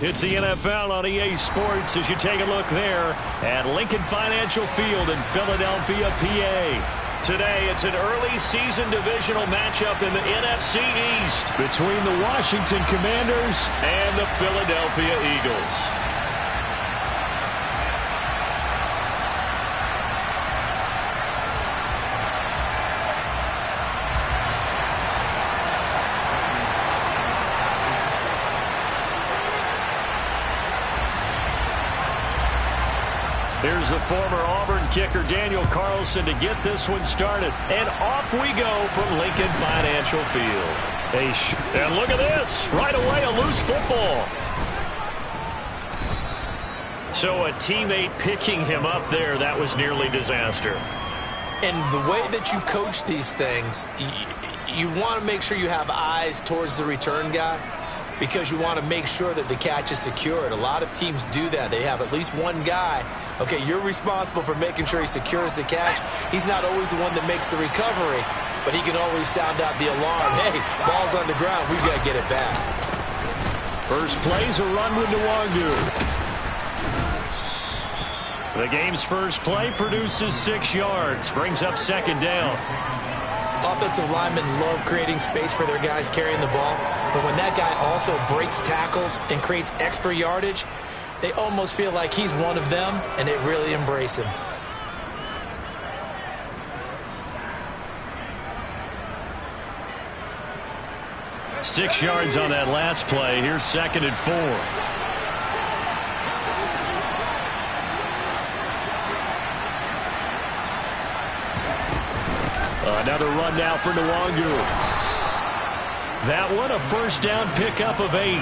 It's the NFL on EA Sports as you take a look there at Lincoln Financial Field in Philadelphia, PA. Today, it's an early season divisional matchup in the NFC East between the Washington Commanders and the Philadelphia Eagles. Here's the former Auburn kicker, Daniel Carlson, to get this one started. And off we go from Lincoln Financial Field. And look at this. Right away, a loose football. So a teammate picking him up there, that was nearly disaster. And the way that you coach these things, you want to make sure you have eyes towards the return guy, because you want to make sure that the catch is secured. A lot of teams do that. They have at least one guy. Okay, you're responsible for making sure he secures the catch. He's not always the one that makes the recovery, but he can always sound out the alarm. Hey, ball's on the ground. We've got to get it back. First play's a run with Nwangu. The game's first play produces 6 yards. Brings up second down. Offensive linemen love creating space for their guys carrying the ball, but when that guy also breaks tackles and creates extra yardage, they almost feel like he's one of them, and they really embrace him. Six yards on that last play. Here's second and 4. Another run now for Nwangu. That one, a first down pickup of 8.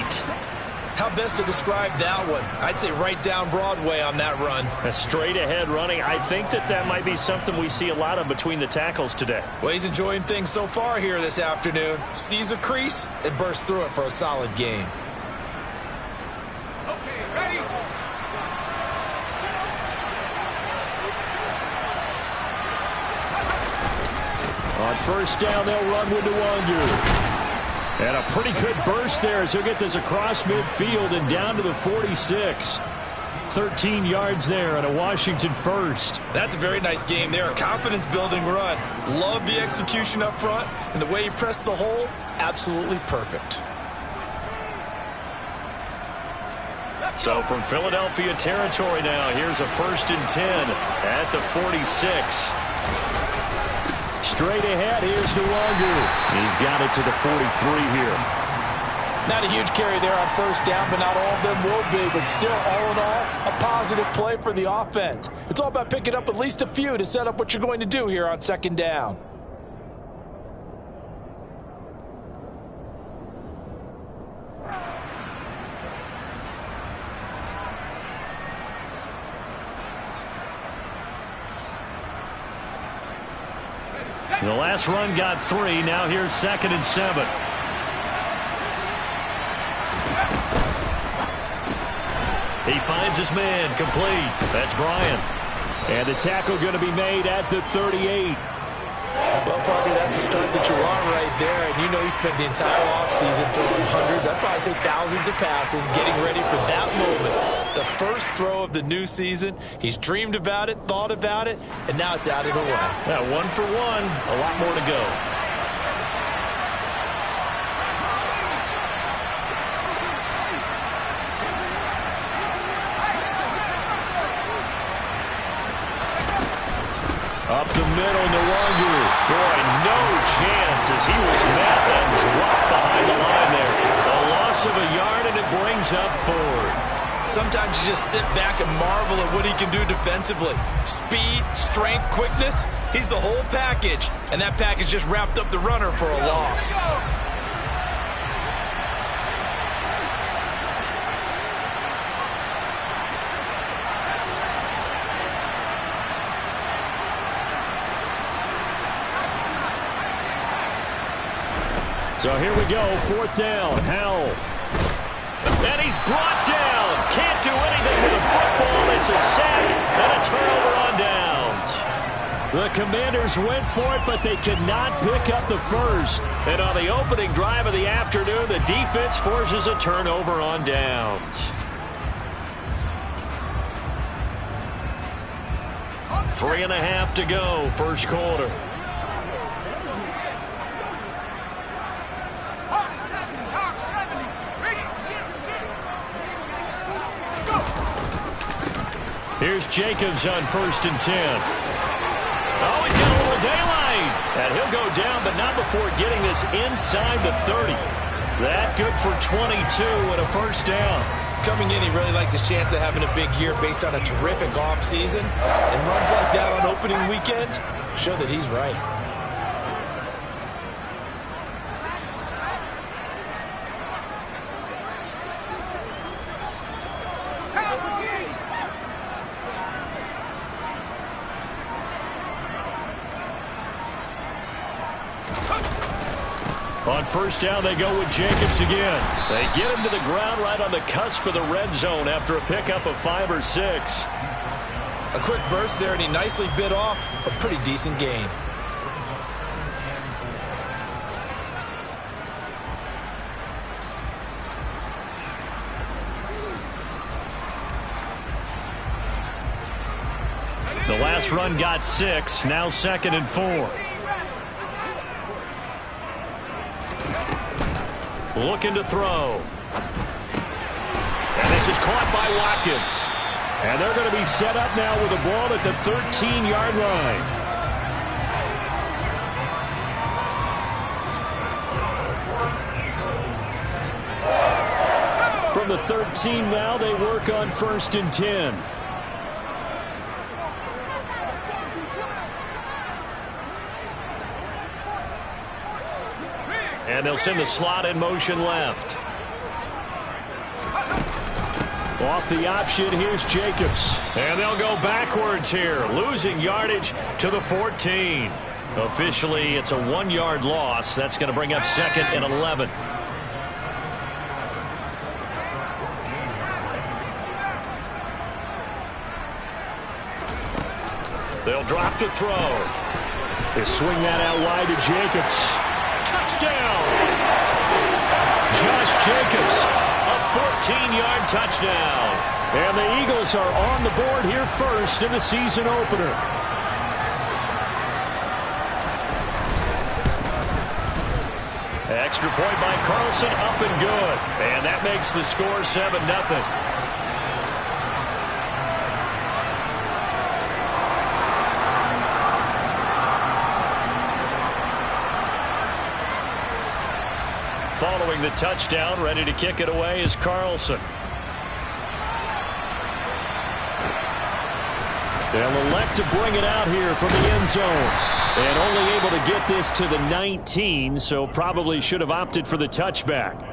How best to describe that one? I'd say right down Broadway on that run. A straight ahead running. I think that might be something we see a lot of between the tackles today. Well, he's enjoying things so far here this afternoon. Sees a crease and bursts through it for a solid game. On first down, they'll run with Nwangu. And a pretty good burst there as he'll get this across midfield and down to the 46. 13 yards there and a Washington first. That's a very nice game there. A confidence-building run. Love the execution up front, and the way he pressed the hole, absolutely perfect. So from Philadelphia territory now, here's a first and 10 at the 46. Straight ahead, here's Nwangu. He's got it to the 43 here. Not a huge carry there on first down, but not all of them were big. But still, all in all, a positive play for the offense. It's all about picking up at least a few to set up what you're going to do here on second down. The last run got 3. Now here's second and 7. He finds his man complete. That's Bryant. And the tackle going to be made at the 38. Well, partner, that's the start that you want right there. And you know he spent the entire offseason throwing hundreds, I'd probably say thousands of passes, getting ready for that moment. The first throw of the new season. He's dreamed about it, thought about it, and now it's out of the way. Yeah, 1 for 1. A lot more to go. Up the middle, Nwangu. Boy, no chance as he was met and dropped behind the line there. A loss of a yard, and it brings up 4th. Sometimes you just sit back and marvel at what he can do defensively. Speed, strength, quickness, he's the whole package. And that package just wrapped up the runner for a loss. So here we go, 4th down. Howell. And he's brought down. Can't do anything with the football. It's a sack and a turnover on downs. The Commanders went for it, but they could not pick up the first. And on the opening drive of the afternoon, the defense forces a turnover on downs. 3.5 to go, first quarter. Here's Jacobs on 1st and 10. Oh, he's got a little daylight. And he'll go down, but not before getting this inside the 30. That good for 22 and a first down. Coming in, he really liked his chance of having a big year based on a terrific offseason. And runs like that on opening weekend show that he's right. On first down, they go with Jacobs again. They get him to the ground right on the cusp of the red zone after a pickup of 5 or 6. A quick burst there, and he nicely bit off a pretty decent gain. The last run got 6, now 2nd and 4. Looking to throw. And this is caught by Watkins. And they're going to be set up now with the ball at the 13-yard line. From the 13 now, they work on 1st and 10. And they'll send the slot in motion left. Off the option, here's Jacobs. And they'll go backwards here, losing yardage to the 14. Officially, it's a 1-yard loss. That's going to bring up 2nd and 11. They'll drop to throw. They swing that out wide to Jacobs. Touchdown! Josh Jacobs, a 14-yard touchdown. And the Eagles are on the board here first in the season opener. Extra point by Carlson, up and good. And that makes the score 7-0. Following the touchdown, ready to kick it away is Carlson. They'll elect to bring it out here from the end zone. And only able to get this to the 19, so probably should have opted for the touchback.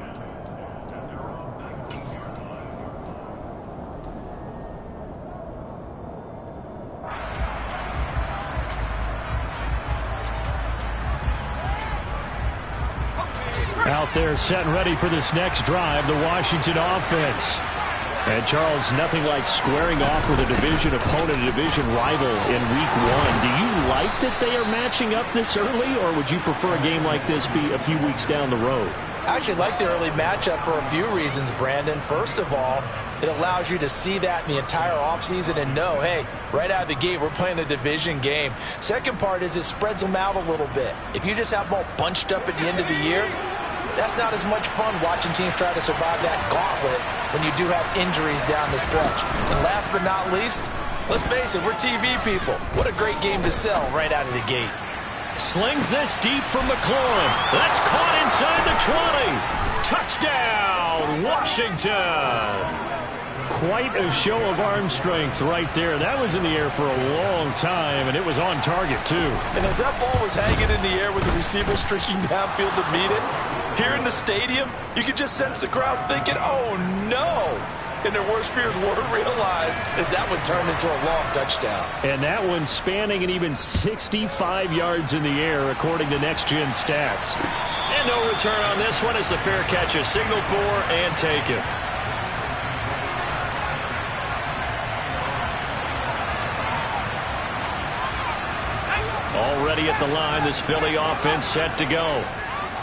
Out there set and ready for this next drive, the Washington offense. And Charles, nothing like squaring off with a division opponent, a division rival in week 1. Do you like that they are matching up this early, or would you prefer a game like this be a few weeks down the road? I actually like the early matchup for a few reasons, Brandon. First of all, it allows you to see that in the entire offseason and know, hey, right out of the gate, we're playing a division game. Second part is it spreads them out a little bit. If you just have them all bunched up at the end of the year, that's not as much fun watching teams try to survive that gauntlet when you do have injuries down the stretch. And last but not least, let's face it, we're TV people. What a great game to sell right out of the gate. Slings this deep from McLaurin. That's caught inside the 20. Touchdown, Washington. Quite a show of arm strength right there. That was in the air for a long time, and it was on target, too. And as that ball was hanging in the air with the receiver streaking downfield to meet it, here in the stadium, you could just sense the crowd thinking, oh, no. And their worst fears were realized as that one turned into a long touchdown. And that one spanning an even 65 yards in the air, according to Next Gen Stats. And no return on this one as the fair catch is signaled for and taken. ready at the line. This Philly offense set to go.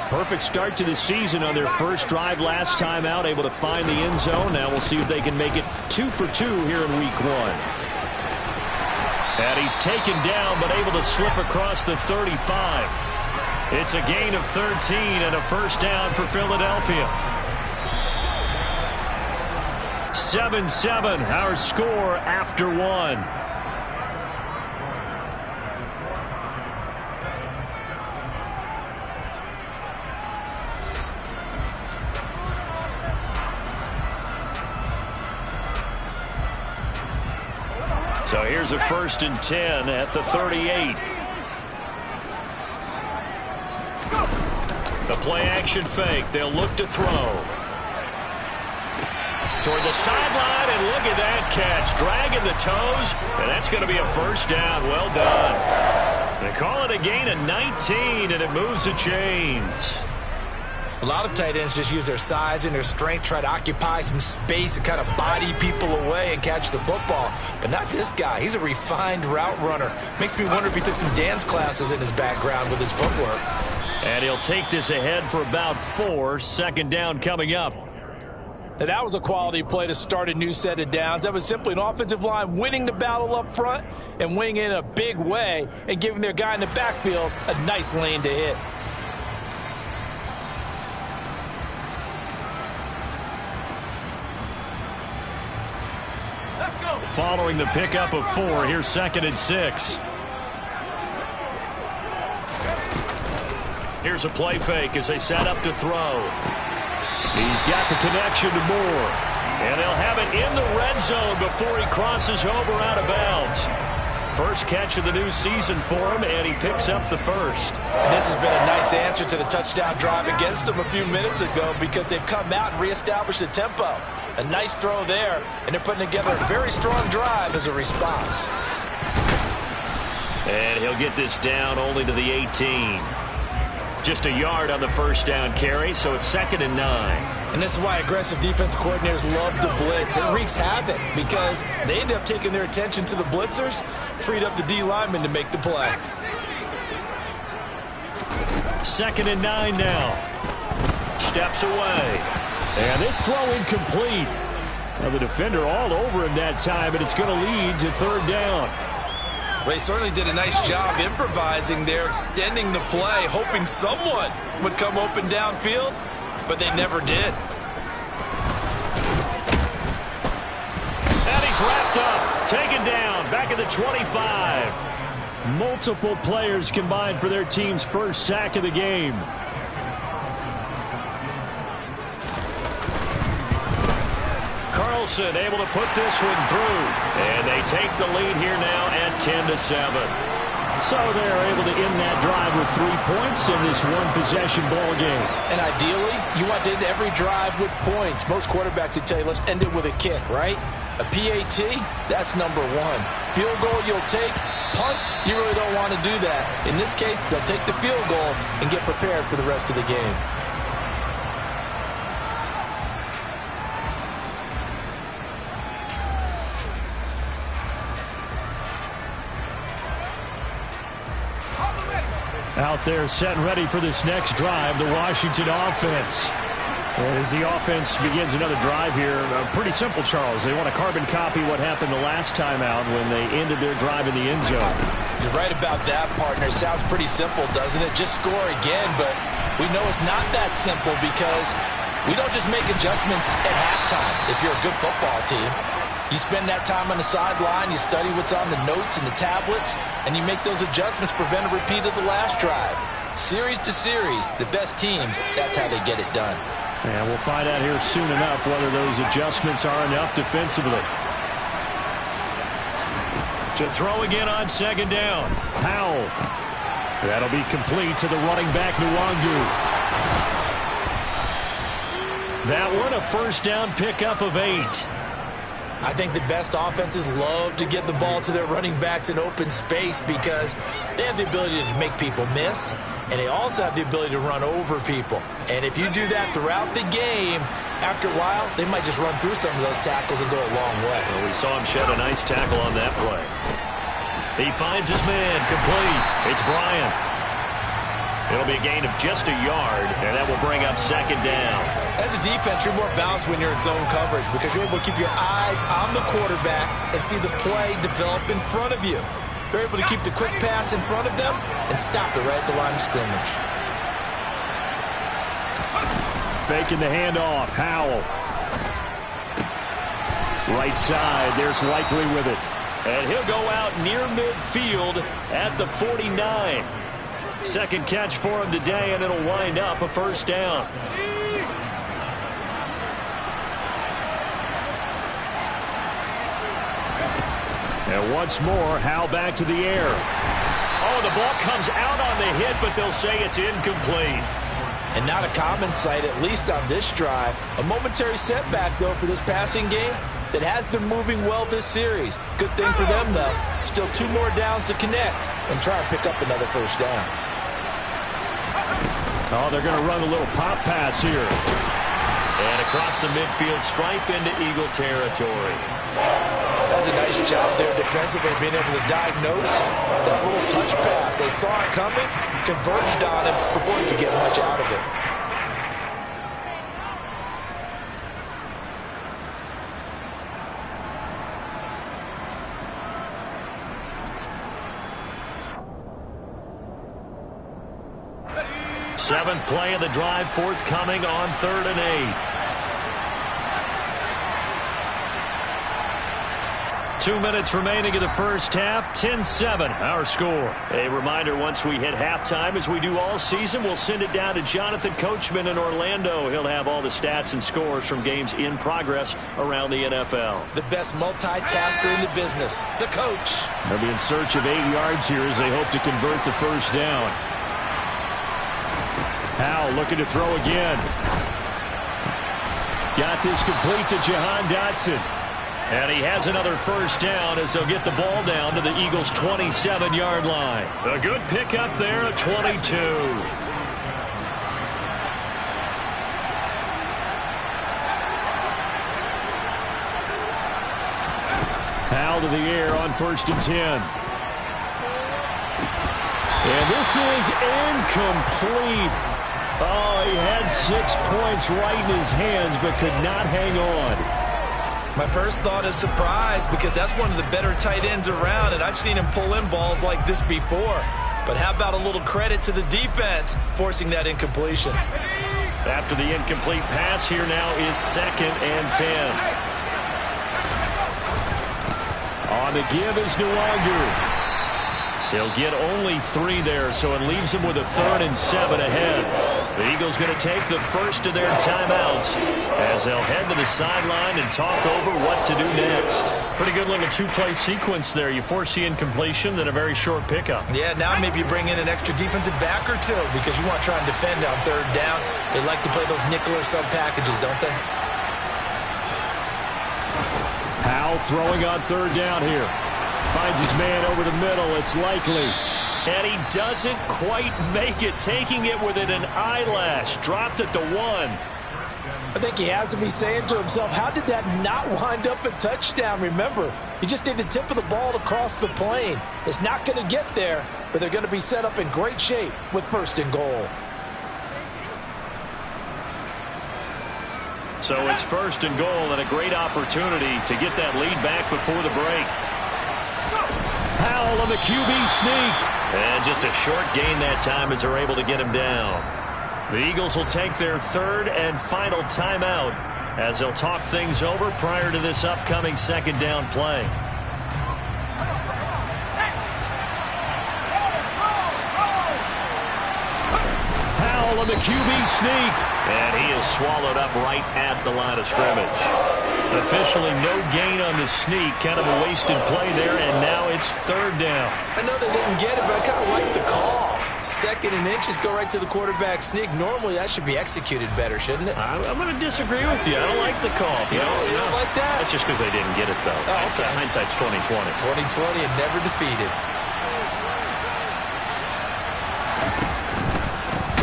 Perfect start to the season on their first drive last time out, able to find the end zone. Now we'll see if they can make it 2 for 2 here in week 1. And he's taken down, but able to slip across the 35. It's a gain of 13 and a first down for Philadelphia. 7-7, our score after 1. So here's a 1st and 10 at the 38. The play action fake. They'll look to throw. Toward the sideline, and look at that catch. Dragging the toes, and that's going to be a first down. Well done. They call it a gain of 19, and it moves the chains. A lot of tight ends just use their size and their strength, try to occupy some space and kind of body people away and catch the football. But not this guy. He's a refined route runner. Makes me wonder if he took some dance classes in his background with his footwork. And he'll take this ahead for about 4. 2nd down coming up. Now that was a quality play to start a new set of downs. That was simply an offensive line winning the battle up front and winning in a big way and giving their guy in the backfield a nice lane to hit. Following the pickup of 4, here's 2nd and 6. Here's a play fake as they set up to throw. He's got the connection to Moore. And they'll have it in the red zone before he crosses over out of bounds. First catch of the new season for him, and he picks up the first. And this has been a nice answer to the touchdown drive against them a few minutes ago because they've come out and reestablished the tempo. A nice throw there, and they're putting together a very strong drive as a response. And he'll get this down only to the 18. Just a yard on the first down carry, so it's 2nd and 9. And this is why aggressive defense coordinators love to blitz. It wreaks havoc because they end up taking their attention to the blitzers, freed up the D lineman to make the play. 2nd and 9 now. Steps away. And this throw incomplete. Well, the defender all over him that time, and it's going to lead to 3rd down. Well, he certainly did a nice job improvising there, extending the play, hoping someone would come open downfield, but they never did. And he's wrapped up, taken down, back at the 25. Multiple players combined for their team's first sack of the game. Carlson able to put this one through. And they take the lead here now at 10-7. So they're able to end that drive with 3 points in this one-possession ball game. And ideally, you want to end every drive with points. Most quarterbacks would tell you, let's end it with a kick, right? A PAT, that's number 1. Field goal you'll take. Punts, you really don't want to do that. In this case, they'll take the field goal and get prepared for the rest of the game. Out there set and ready for this next drive, the Washington offense. And as the offense begins another drive here, pretty simple, Charles. They want to carbon copy what happened the last time out when they ended their drive in the end zone. You're right about that, partner. Sounds pretty simple, doesn't it? Just score again, but we know it's not that simple because we don't just make adjustments at halftime if you're a good football team. You spend that time on the sideline, you study what's on the notes and the tablets, and you make those adjustments, prevent a repeat of the last drive. Series to series, the best teams, that's how they get it done. And we'll find out here soon enough whether those adjustments are enough defensively. To throw again on 2nd down. Powell. That'll be complete to the running back, Nwangu. That one a first down pickup of 8. I think the best offenses love to get the ball to their running backs in open space because they have the ability to make people miss, and they also have the ability to run over people. And if you do that throughout the game, after a while, they might just run through some of those tackles and go a long way. Well, we saw him shed a nice tackle on that play. He finds his man, complete. It's Bryant. It'll be a gain of just a yard, and that will bring up second down. As a defense, you're more balanced when you're in zone coverage because you're able to keep your eyes on the quarterback and see the play develop in front of you. You're able to keep the quick pass in front of them and stop it right at the line of scrimmage. Faking the handoff. Howell. Right side. There's Likely with it. And he'll go out near midfield at the 49. Second catch for him today, and it'll wind up a first down. And once more, Howell back to the air. Oh, the ball comes out on the hit, but they'll say it's incomplete. And not a common sight, at least on this drive. A momentary setback, though, for this passing game that has been moving well this series. Good thing for them, though. Still 2 more downs to connect and try and pick up another first down. Oh, they're going to run a little pop pass here. And across the midfield stripe into Eagle territory. That's a nice job there defensively, being able to diagnose that little touch pass. They saw it coming, converged on him before he could get much out of it. Seventh play of the drive forthcoming on 3rd and 8. 2 minutes remaining in the first half. 10-7 our score. A reminder, once we hit halftime, as we do all season, we'll send it down to Jonathan Coachman in Orlando. He'll have all the stats and scores from games in progress around the NFL. The best multitasker in the business, the coach. They'll be in search of 8 yards here as they hope to convert the first down. Howell looking to throw again. Got this complete to Jahan Dotson. And he has another first down as they'll get the ball down to the Eagles' 27-yard line. A good pickup there at 22. Howell to the air on 1st and 10. And this is incomplete. Oh, he had 6 points right in his hands but could not hang on. My first thought is surprise because that's one of the better tight ends around, and I've seen him pull in balls like this before. But how about a little credit to the defense forcing that incompletion? After the incomplete pass, here now is 2nd and 10. On the give is Nwangu. He'll get only 3 there, so it leaves him with a 3rd and 7 ahead. The Eagles going to take the first of their timeouts as they'll head to the sideline and talk over what to do next. Pretty good little 2-play sequence there. You force the incompletion, then a very short pickup. Yeah, now maybe you bring in an extra defensive back or 2 because you want to try and defend on 3rd down. They like to play those nickel or sub packages, don't they? Howell throwing on 3rd down here. Finds his man over the middle. It's Likely. And he doesn't quite make it, taking it within an eyelash. Dropped at the 1. I think he has to be saying to himself, how did that not wind up a touchdown? Remember, you just need the tip of the ball to cross the plane. It's not going to get there, but they're going to be set up in great shape with 1st and goal. So it's 1st and goal and a great opportunity to get that lead back before the break. Howell on the QB sneak. And just a short gain that time as they're able to get him down. The Eagles will take their 3rd and final timeout as they'll talk things over prior to this upcoming 2nd down play. Howell on the QB sneak. And he is swallowed up right at the line of scrimmage. Officially no gain on the sneak. Kind of a wasted play there, and now it's 3rd down. I know they didn't get it, but I kind of like the call. 2nd and inches, go right to the quarterback sneak. Normally, that should be executed better, shouldn't it? I'm going to disagree with you. I don't like the call. You don't like that? That's just because they didn't get it, though. Oh, okay. Hindsight's 20/20. 20/20 and never defeated.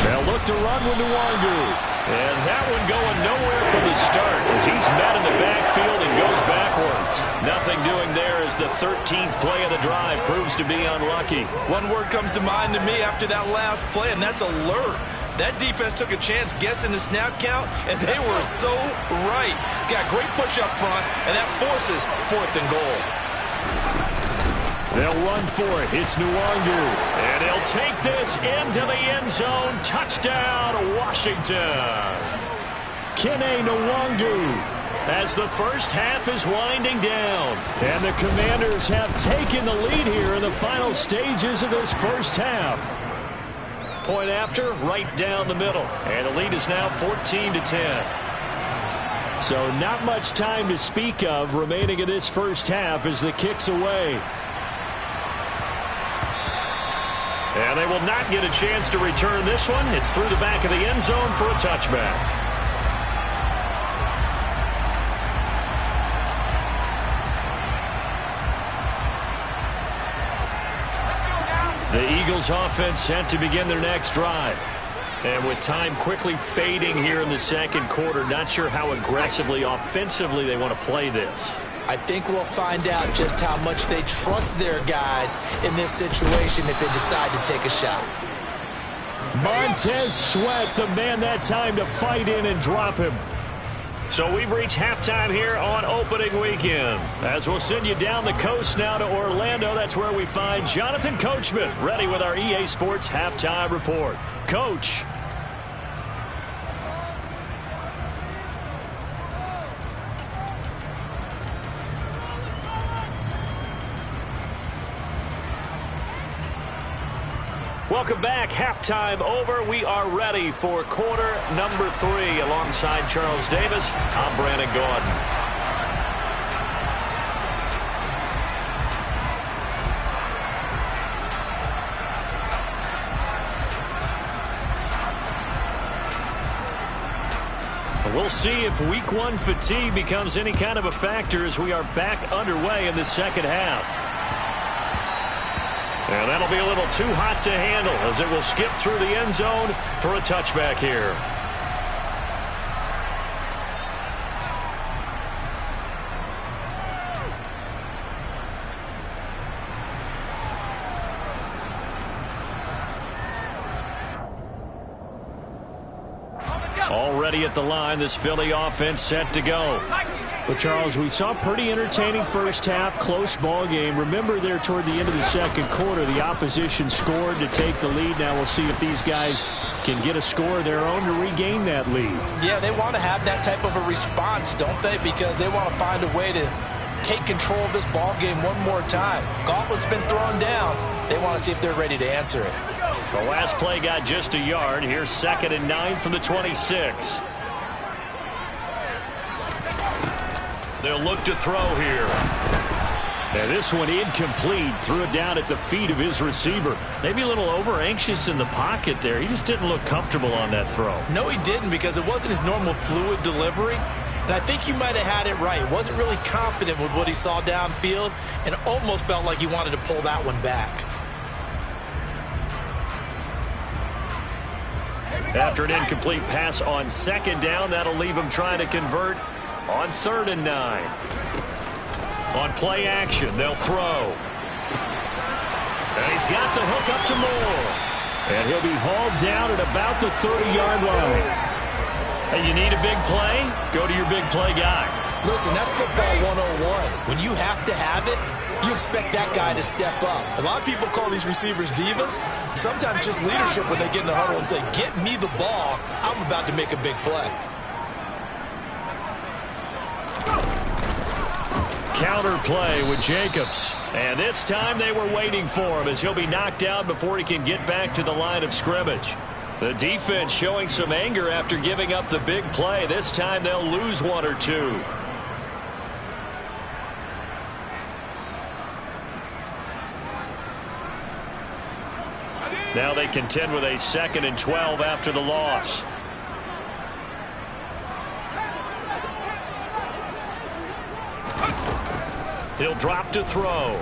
They'll They'll look to run with Nwangu. And that one going nowhere from the start as he's met in the backfield and goes backwards. Nothing doing there as the 13th play of the drive proves to be unlucky. One word comes to mind to me after that last play, and that's alert. That defense took a chance guessing the snap count, and they were so right. Got great push up front, and that forces 4th and goal. They'll run for it. It's Nwangu. And he'll take this into the end zone. Touchdown, Washington. Kene Nwangu. As the first half is winding down. And the Commanders have taken the lead here in the final stages of this first half. Point after, right down the middle. And the lead is now 14-10. So not much time to speak of remaining in this first half as the kick's away. And they will not get a chance to return this one. It's through the back of the end zone for a touchback. The Eagles offense set to begin their next drive. And with time quickly fading here in the second quarter, not sure how aggressively, offensively they want to play this. I think we'll find out just how much they trust their guys in this situation if they decide to take a shot. Montez Sweat, the man that time to fight in and drop him. So we've reached halftime here on opening weekend. As we'll send you down the coast now to Orlando, that's where we find Jonathan Coachman, ready with our EA Sports Halftime Report. Coach. Welcome back. Halftime over. We are ready for quarter number 3. Alongside Charles Davis, I'm Brandon Gaudin. We'll see if week 1 fatigue becomes any kind of a factor as we are back underway in the second half. And that'll be a little too hot to handle as it will skip through the end zone for a touchback here. Already at the line, this Philly offense set to go. Well, Charles, we saw a pretty entertaining first half, close ball game. Remember there toward the end of the second quarter, the opposition scored to take the lead. Now we'll see if these guys can get a score of their own to regain that lead. Yeah, they want to have that type of a response, don't they? Because they want to find a way to take control of this ball game one more time. Gauntlet's been thrown down. They want to see if they're ready to answer it. The last play got just a yard. Here's 2nd and 9 from the 26. They'll look to throw here. And this one incomplete. Threw it down at the feet of his receiver. Maybe a little over-anxious in the pocket there. He just didn't look comfortable on that throw. No, he didn't, because it wasn't his normal fluid delivery. And I think you might have had it right. Wasn't really confident with what he saw downfield and almost felt like he wanted to pull that one back. After an incomplete pass on 2nd down, that'll leave him trying to convert on 3rd and 9. On play action, they'll throw. And he's got the hook up to Moore. And he'll be hauled down at about the 30-yard line. Hey, you need a big play? Go to your big play guy. Listen, that's football 101. When you have to have it, you expect that guy to step up. A lot of people call these receivers divas. Sometimes just leadership when they get in the huddle and say, get me the ball. I'm about to make a big play. Counter play with Jacobs. And this time they were waiting for him as he'll be knocked down before he can get back to the line of scrimmage. The defense showing some anger after giving up the big play. This time they'll lose 1 or 2. Now they contend with a 2nd and 12 after the loss. He'll drop to throw.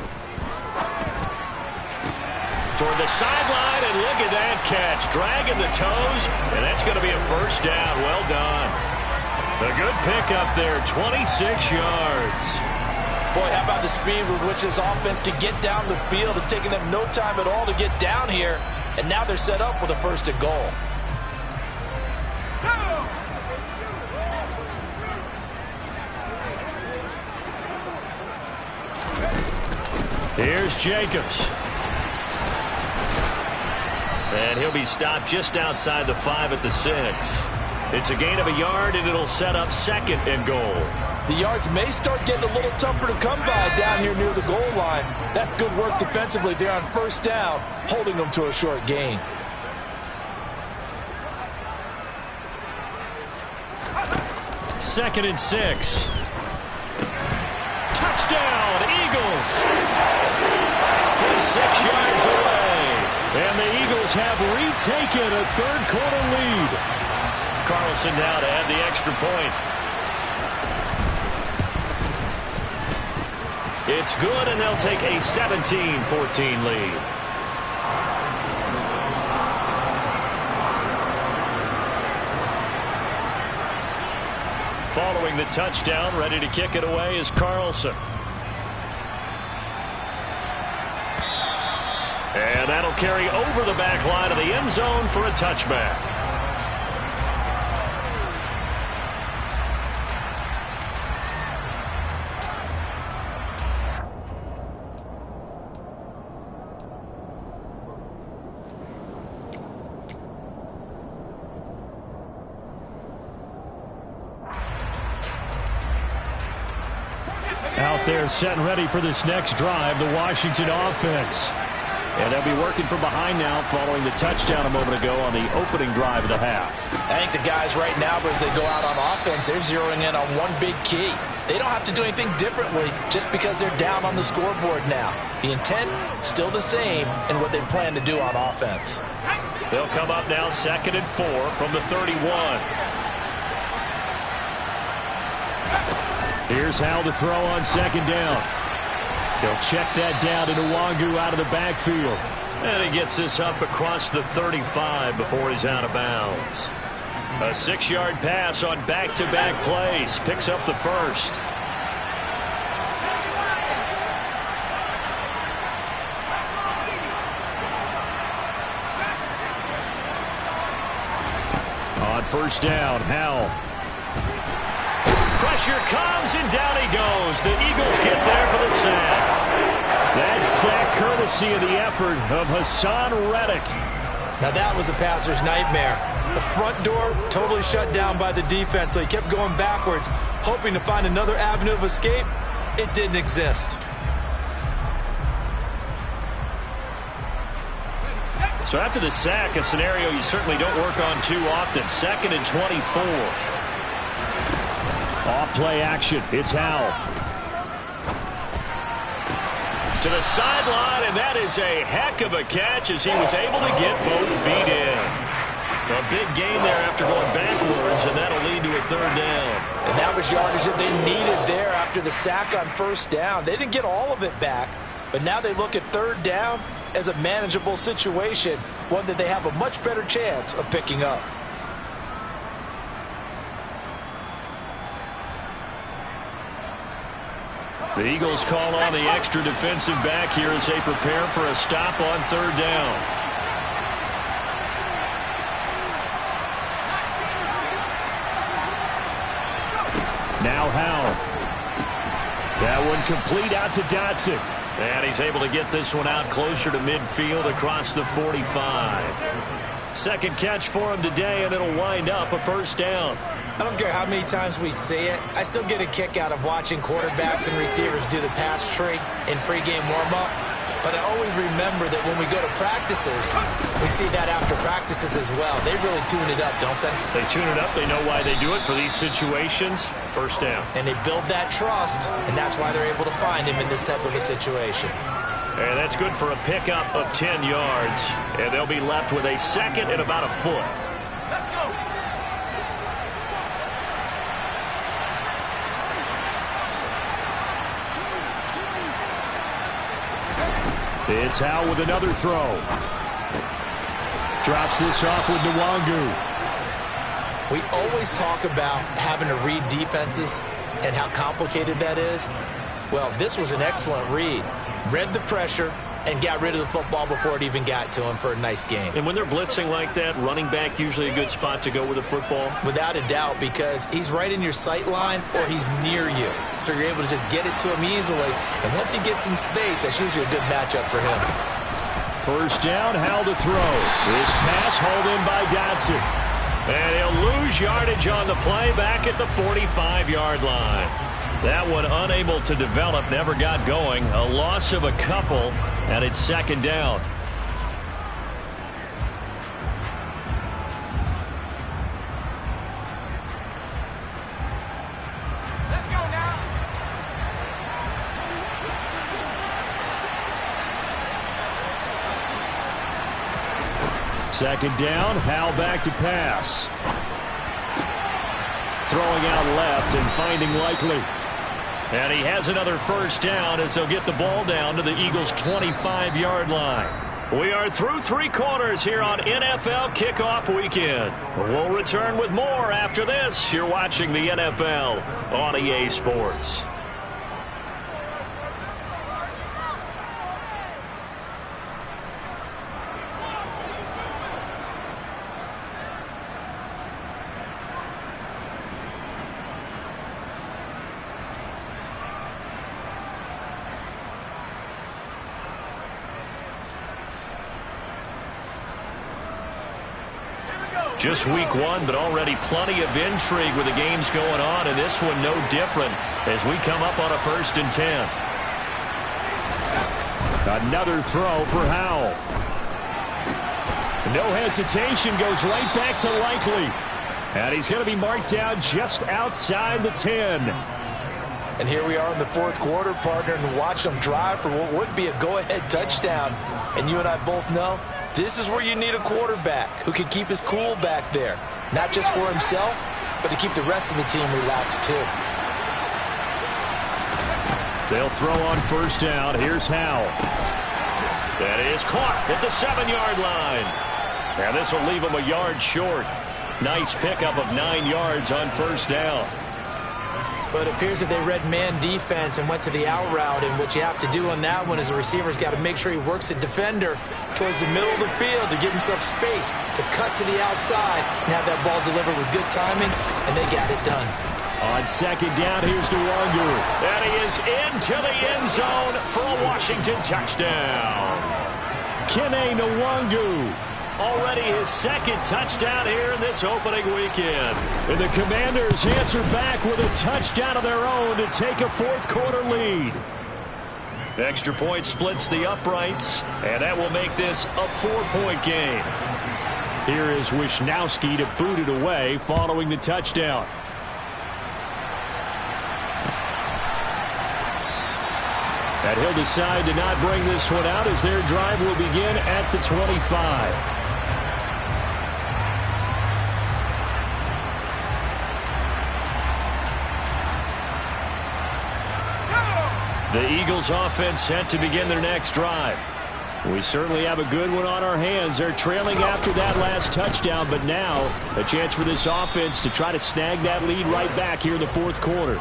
toward the sideline, and look at that catch. Dragging the toes, and that's going to be a first down. Well done. A good pickup there, 26 yards. Boy, how about the speed with which this offense can get down the field? It's taking them no time at all to get down here, and now they're set up with a first and goal. Here's Jacobs. And he'll be stopped just outside the 5 at the 6. It's a gain of a yard, and it'll set up second and goal. The yards may start getting a little tougher to come by down here near the goal line. That's good work defensively there on first down, holding them to a short gain. Second and 6. Touchdown, Eagles! From 6 yards away. And the Eagles have retaken a third-quarter lead. Carlson now to add the extra point. It's good, and they'll take a 17-14 lead. Following the touchdown, ready to kick it away is Carlson. And that'll carry over the back line of the end zone for a touchback. Out there set and ready for this next drive, the Washington offense. And they'll be working from behind now following the touchdown a moment ago on the opening drive of the half. I think the guys right now, as they go out on offense, they're zeroing in on one big key. They don't have to do anything differently just because they're down on the scoreboard now. The intent still the same in what they plan to do on offense. They'll come up now second and 4 from the 31. Here's Howell to throw on second down. They'll check that down to Nwangu out of the backfield. And he gets this up across the 35 before he's out of bounds. A 6-yard pass on back-to-back plays. Picks up the first. On first down, Howell. Pressure comes, and down he goes. The Eagles get there for the sack. That sack courtesy of the effort of Hassan Reddick. Now that was a passer's nightmare. The front door totally shut down by the defense, so he kept going backwards, hoping to find another avenue of escape. It didn't exist. So after the sack, a scenario you certainly don't work on too often. Second and 24. Off-play action. It's Howell. To the sideline, and that is a heck of a catch as he was able to get both feet in. A big gain there after going backwards, and that'll lead to a third down. And that was yardage that they needed there after the sack on first down. They didn't get all of it back, but now they look at third down as a manageable situation, one that they have a much better chance of picking up. The Eagles call on the extra defensive back here as they prepare for a stop on third down. Now Howell. That one complete out to Dotson. And he's able to get this one out closer to midfield across the 45. Second catch for him today, and it'll wind up a first down. I don't care how many times we say it. I still get a kick out of watching quarterbacks and receivers do the pass tree in pregame warm-up. But I always remember that when we go to practices, we see that after practices as well. They really tune it up, don't they? They tune it up. They know why they do it for these situations. First down. And they build that trust, and that's why they're able to find him in this type of a situation. And that's good for a pickup of 10 yards. And they'll be left with a second and about a foot. Let's go. It's Howell with another throw. Drops this off with Nwangu. We always talk about having to read defenses and how complicated that is. Well, this was an excellent read. Read the pressure and got rid of the football before it even got to him for a nice game. And when they're blitzing like that, running back usually a good spot to go with the football? Without a doubt, because he's right in your sight line or he's near you. So you're able to just get it to him easily. And once he gets in space, that's usually a good matchup for him. First down, Howell to throw. This pass hauled in by Dotson. And he'll lose yardage on the play back at the 45-yard line. That one unable to develop, never got going. A loss of a couple, and it's second down. Let's go now. Second down, Howell back to pass. Throwing out left and finding Likely. And he has another first down as they'll get the ball down to the Eagles' 25-yard line. We are through three quarters here on NFL Kickoff Weekend. We'll return with more after this. You're watching the NFL on EA Sports. Just week one, but already plenty of intrigue with the games going on, and this one no different as we come up on a 1st and 10. Another throw for Howell. No hesitation, goes right back to Likely. And he's going to be marked down just outside the 10. And here we are in the fourth quarter, partner, and watch them drive for what would be a go-ahead touchdown. And you and I both know this is where you need a quarterback who can keep his cool back there. Not just for himself, but to keep the rest of the team relaxed too. They'll throw on first down. Here's Howell. That is caught at the 7-yard line. And this will leave him a yard short. Nice pickup of 9 yards on first down. But it appears that they read man defense and went to the out route, and what you have to do on that one is the receiver's got to make sure he works the defender towards the middle of the field to give himself space to cut to the outside and have that ball delivered with good timing, and they got it done. On second down, here's Nwangu. And he is into the end zone for a Washington touchdown. Kene Nwangu. Already his second touchdown here in this opening weekend. And the Commanders answer back with a touchdown of their own to take a fourth quarter lead. Extra point splits the uprights, and that will make this a 4-point game. Here is Wisnowski to boot it away following the touchdown. And he'll decide to not bring this one out as their drive will begin at the 25. The Eagles offense set to begin their next drive. We certainly have a good one on our hands. They're trailing after that last touchdown, but now a chance for this offense to try to snag that lead right back here in the fourth quarter.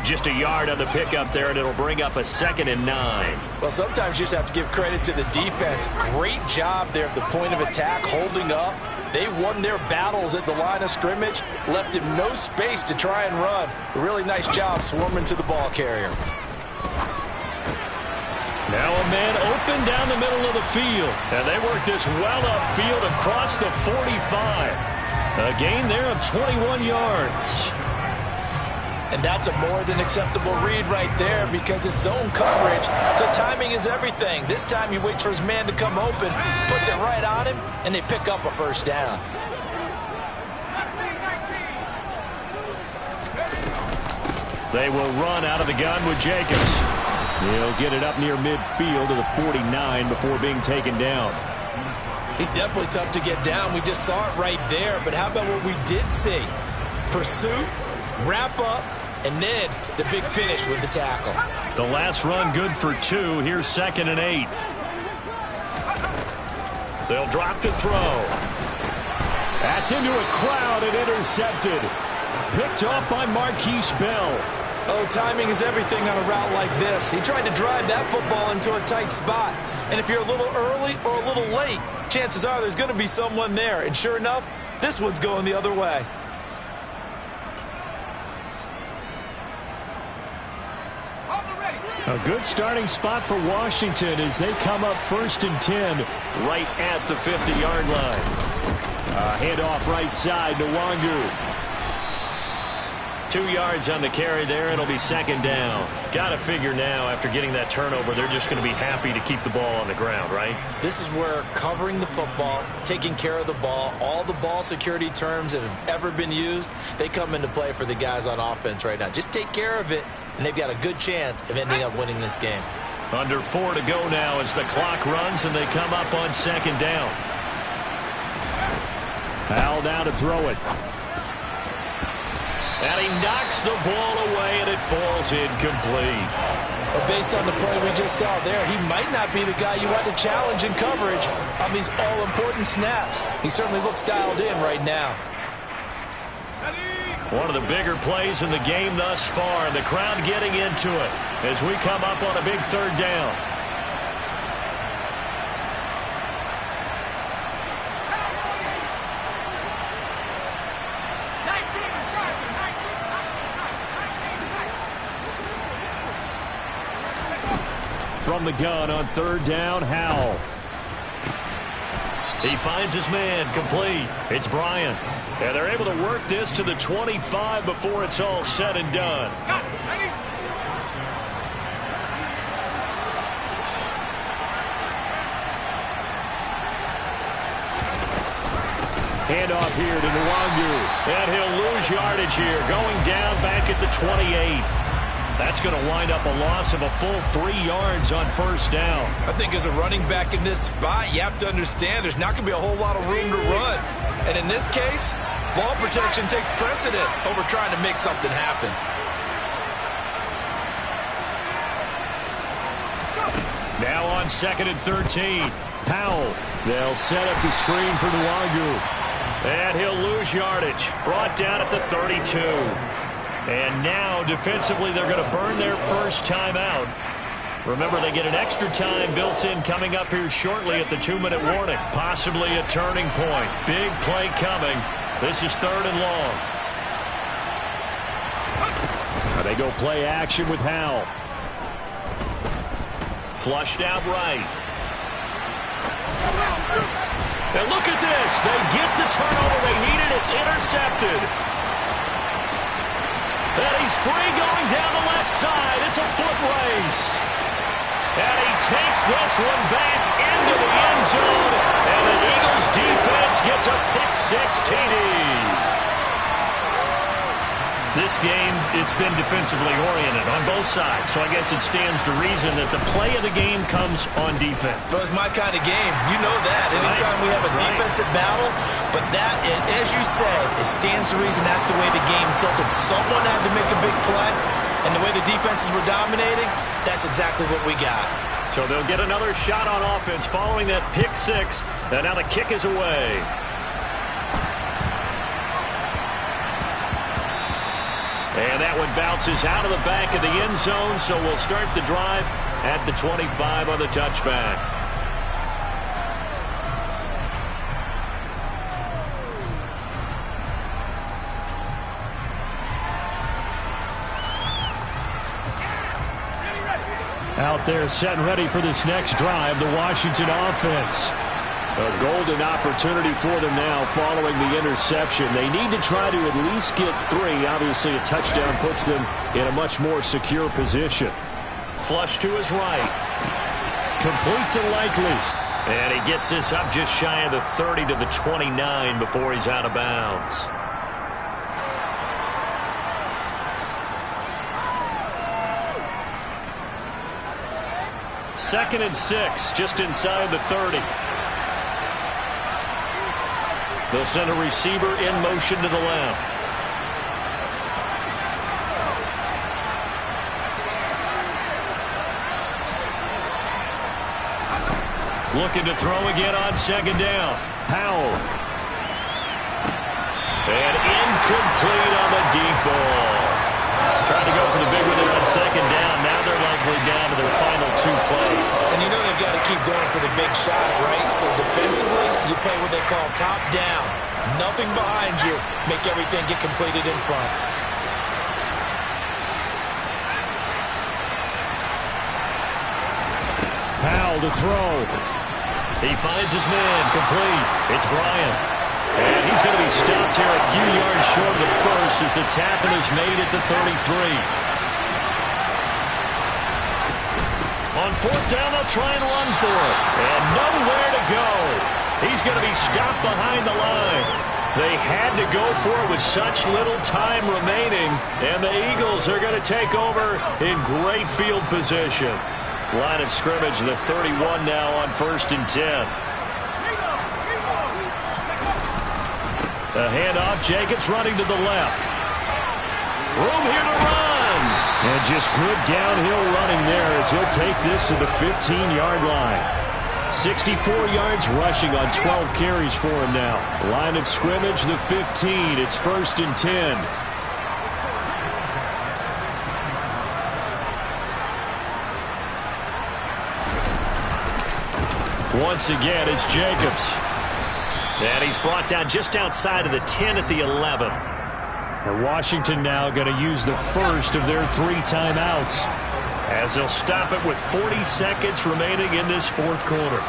Just a yard on the pickup there, and it'll bring up a 2nd and 9. Well, sometimes you just have to give credit to the defense. Great job there at the point of attack, holding up. They won their battles at the line of scrimmage, left him no space to try and run. A really nice job swarming to the ball carrier. Now a man open down the middle of the field. And they work this well upfield across the 45. A gain there of 21 yards. And that's a more than acceptable read right there because it's zone coverage. So timing is everything. This time he waits for his man to come open, puts it right on him, and they pick up a first down. They will run out of the gun with Jacobs. He'll get it up near midfield to the 49 before being taken down. He's definitely tough to get down. We just saw it right there. But how about what we did see? Pursuit, wrap up, and then the big finish with the tackle. The last run good for 2. Here's 2nd and 8. They'll drop to throw. That's into a crowd and intercepted. Picked off by Marquise Bell. Oh, timing is everything on a route like this. He tried to drive that football into a tight spot. And if you're a little early or a little late, chances are there's going to be someone there. And sure enough, this one's going the other way. A good starting spot for Washington as they come up 1st and 10 Right at the 50-yard line. Handoff right side to Nwangu. 2 yards on the carry there. It'll be 2nd down. Got to figure now, after getting that turnover, they're just going to be happy to keep the ball on the ground, right? This is where covering the football, taking care of the ball, all the ball security terms that have ever been used, they come into play for the guys on offense right now. Just take care of it, and they've got a good chance of ending up winning this game. Under 4 to go now as the clock runs, and they come up on 2nd down. Howell now to throw it. And he knocks the ball away, and it falls incomplete. But based on the play we just saw there, he might not be the guy you want to challenge in coverage on these all-important snaps. He certainly looks dialed in right now. One of the bigger plays in the game thus far, and the crowd getting into it as we come up on a big 3rd down. From the gun on 3rd down, Howell. He finds his man, complete. It's Bryant. And they're able to work this to the 25 before it's all said and done. Handoff here to Nwangu. And he'll lose yardage here, going down back at the 28. That's going to wind up a loss of a full 3 yards on 1st down. I think as a running back in this spot, you have to understand there's not going to be a whole lot of room to run. And in this case, ball protection takes precedent over trying to make something happen. Now on 2nd and 13. Howell. They'll set up the screen for Nwangu. And he'll lose yardage. Brought down at the 32. And now, defensively, they're going to burn their first timeout. Remember, they get an extra time built in coming up here shortly at the 2-minute warning. Possibly a turning point. Big play coming. This is 3rd and long. Now they go play action with Howell. Flushed out right. And look at this. They get the turnover they needed. It's intercepted. And he's free going down the left side. It's a foot race. And he takes this one back into the end zone. And the Eagles defense gets a pick-6 TD. This game, it's been defensively oriented on both sides. So I guess it stands to reason that the play of the game comes on defense. So it's my kind of game. You know that. Anytime we have a defensive battle. But that, as you said, it stands to reason that's the way the game tilted. Someone had to make a big play. And the way the defenses were dominating, that's exactly what we got. So they'll get another shot on offense following that pick-6. And now the kick is away. And that one bounces out of the back of the end zone, so we'll start the drive at the 25 on the touchback. Out there set and ready for this next drive, the Washington offense. A golden opportunity for them now following the interception. They need to try to at least get 3. Obviously, a touchdown puts them in a much more secure position. Flush to his right. Complete to Likely. And he gets this up just shy of the 30 to the 29 before he's out of bounds. Second and 6, just inside the 30. They'll send a receiver in motion to the left. Looking to throw again on second down. Powell. And incomplete on the deep ball. Trying to go for the big one there on second down. Now they're likely down to their final 2 plays. And you know they've got to keep going for the big shot, right? So defensively, you play what they call top down. Nothing behind you. Make everything get completed in front. Powell to throw. He finds his man, complete. It's Bryant. And he's going to be stopped here a few yards short of the first as the tackle is made at the 33. On 4th down, they'll try and run for it. And nowhere to go. He's going to be stopped behind the line. They had to go for it with such little time remaining. And the Eagles are going to take over in great field position. Line of scrimmage, the 31 now on 1st and 10. The handoff, Jacobs running to the left. Room here to run. And just good downhill running there as he'll take this to the 15-yard line. 64 yards rushing on 12 carries for him now. Line of scrimmage, the 15. It's 1st and 10. Once again, it's Jacobs. And he's brought down just outside of the 10 at the 11. And Washington now going to use the first of their 3 timeouts, as they'll stop it with 40 seconds remaining in this 4th quarter.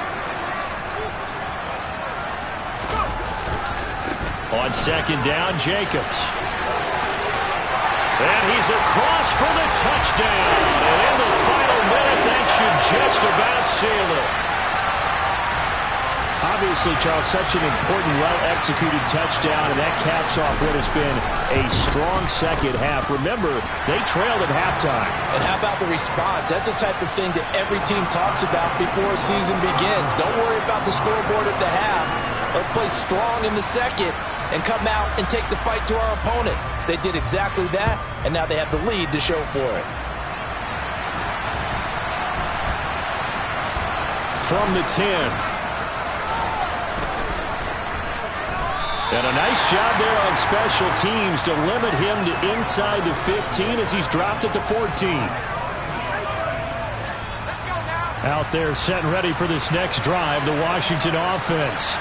On 2nd down, Jacobs. And he's across for the touchdown. And in the final minute, that should just about seal it. Obviously, Charles, such an important, well-executed touchdown, and that caps off what has been a strong second half. Remember, they trailed at halftime. And how about the response? That's the type of thing that every team talks about before a season begins. Don't worry about the scoreboard at the half. Let's play strong in the second and come out and take the fight to our opponent. They did exactly that, and now they have the lead to show for it. From the 10. And a nice job there on special teams to limit him to inside the 15 as he's dropped at the 14. Out there set and ready for this next drive, the Washington offense.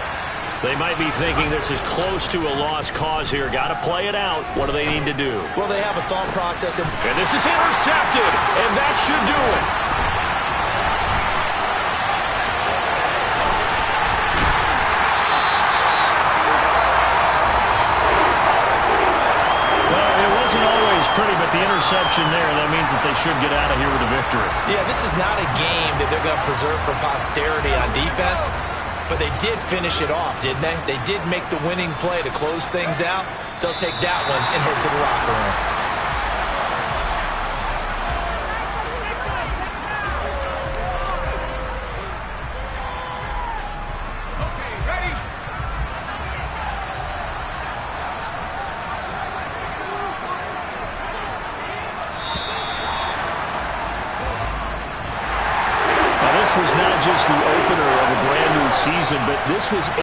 They might be thinking this is close to a lost cause here. Got to play it out. What do they need to do? Well, they have a thought process. And this is intercepted, and that should do it. Pretty, but the interception there, that means that they should get out of here with a victory. Yeah, this is not a game that they're going to preserve for posterity on defense, but they did finish it off, didn't they? They did make the winning play to close things out. They'll take that one and head to the locker room. This was not just the opener of a brand new season, but this was